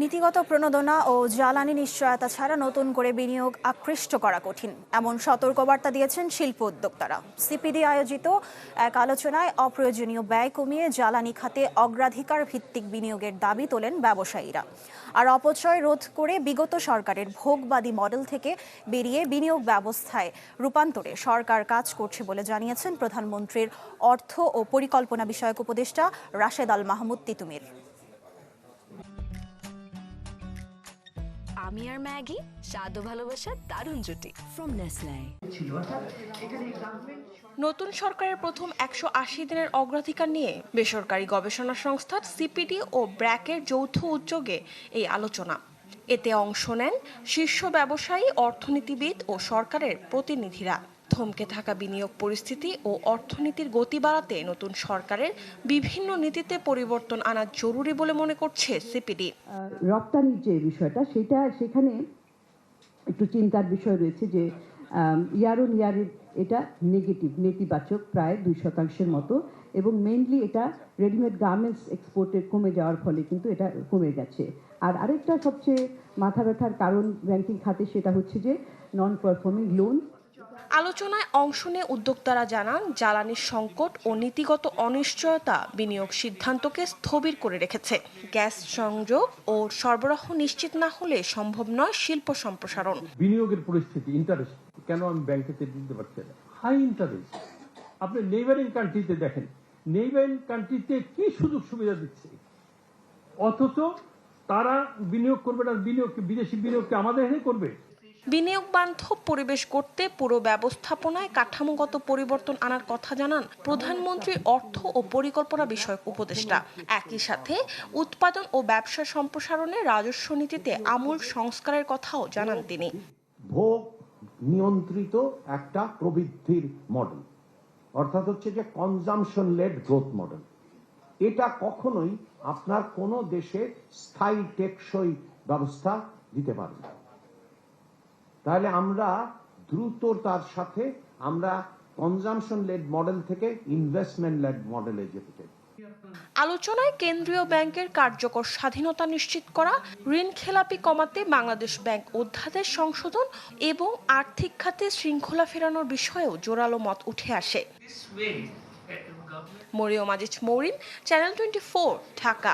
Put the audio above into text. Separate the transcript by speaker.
Speaker 1: নীতিগত প্রণোদনা ও জ্বালানি নিশ্চয়তা ছাড়া নতুন করে বিনিয়োগ আকৃষ্ট করা কঠিন, এমন সতর্কবার্তা দিয়েছেন শিল্প উদ্যোক্তারা। সিপিডি আয়োজিত এক আলোচনায় অপ্রয়োজনীয় ব্যয় কমিয়ে জ্বালানি খাতে অগ্রাধিকার ভিত্তিক বিনিয়োগের দাবি তোলেন ব্যবসায়ীরা। আর অপচয় রোধ করে বিগত সরকারের ভোগবাদী মডেল থেকে বেরিয়ে বিনিয়োগ ব্যবস্থায় রূপান্তরে সরকার কাজ করছে বলে জানিয়েছেন প্রধানমন্ত্রীর অর্থ ও পরিকল্পনা বিষয়ক উপদেষ্টা রাশেদ আল মাহমুদ তিতুমির।
Speaker 2: আমি আর ম্যাগি স্বাদ ও ভালোবাসার দারুণ জুটি ফ্রম নেসলে।
Speaker 3: নতুন সরকারের প্রথম 180 দিনের অগ্রাধিকার নিয়ে বেসরকারি গবেষণা সংস্থা সিপিডি ও ব্র্যাকের যৌথ উদ্যোগে এই আলোচনা। এতে অংশ নেন শীর্ষ ব্যবসায়ী, অর্থনীতিবিদ ও সরকারের প্রতিনিধিরা। থমকে থাকা বিনিয়োগ পরিস্থিতি ও অর্থনীতির গতি বাড়াতে নতুন সরকারের বিভিন্ন নীতিতে পরিবর্তন আনা জরুরি বলে মনে করছে সিপিডি।
Speaker 4: রপ্তানির যে বিষয়টা সেখানে একটু চিন্তার বিষয় রয়েছে যে ইয়ার অন ইয়ারে এটা নেতিবাচক প্রায় 2% মতো, এবং মেইনলি এটা রেডিমেড গার্মেন্টস এক্সপোর্টের কমে যাওয়ার ফলে কিন্তু এটা কমে গেছে। আর আরেকটা সবচেয়ে মাথা ব্যথার কারণ ব্যাংকিং খাতে, সেটা হচ্ছে যে নন পারফর্মিং লোন।
Speaker 3: আলোচনায় অংশ নিয়ে উদ্যোক্তারা জানান, জ্বালানির সংকট ও নীতিগত অনিশ্চয়তা বিনিয়োগ সিদ্ধান্তকে স্থবির করে রেখেছে। গ্যাস সংযোগ ও সরবরাহ নিশ্চিত না হলে সম্ভব নয় শিল্প সম্প্রসারণ।
Speaker 5: বিনিয়োগের পরিস্থিতি, ইন্টারেস্ট কেন আমি ব্যাংকে দিতে পারছি না, হাই ইন্টারেস্ট। আপনি নেইবারিং কান্ট্রিতে দেখেন, নেইবারিং কান্ট্রিতে কি সুযোগ সুবিধা দিচ্ছে, অথচ তারা বিনিয়োগ করবে না। বিদেশি বিনিয়োগকে আমাদের এখানে করবে।
Speaker 3: বিনিয়োগ বান্ধব পরিবেশ করতে পুরো ব্যবস্থাপনায় কাঠামোগত পরিবর্তন আনার কথা জানান প্রধানমন্ত্রীর অর্থ ও পরিকল্পনা বিষয়ক উপদেষ্টা। একই সাথে উৎপাদন ও ব্যবসা সম্প্রসারণে রাজস্ব নীতিতে আমূল সংস্কারের কথাও জানান তিনি।
Speaker 6: ভোগ নিয়ন্ত্রিত একটা প্রবৃদ্ধির মডেল, অর্থাৎ হচ্ছে যে কনজামশন লেড গ্রোথ মডেল, এটা কখনোই আপনার কোনো দেশে স্থায়ী টেকসই ব্যবস্থা দিতে পারবে না। তাহলে আমরা দ্রুততার সাথে আমরা কনজামশন লেড মডেল থেকে ইনভেস্টমেন্ট লেড মডেলে যেতে চাই।
Speaker 3: আলোচনায় কেন্দ্রীয় ব্যাংকের কার্যকর স্বাধীনতা নিশ্চিত করা, ঋণ খেলাপি কমাতে বাংলাদেশ ব্যাংক অধ্যাদেশ সংশোধন এবং আর্থিক খাতে শৃঙ্খলা ফেরানোর বিষয়েও জোরালো মত উঠে আসে। মরিয়ম আজিজ মৌরিন, চ্যানেল 24, ঢাকা।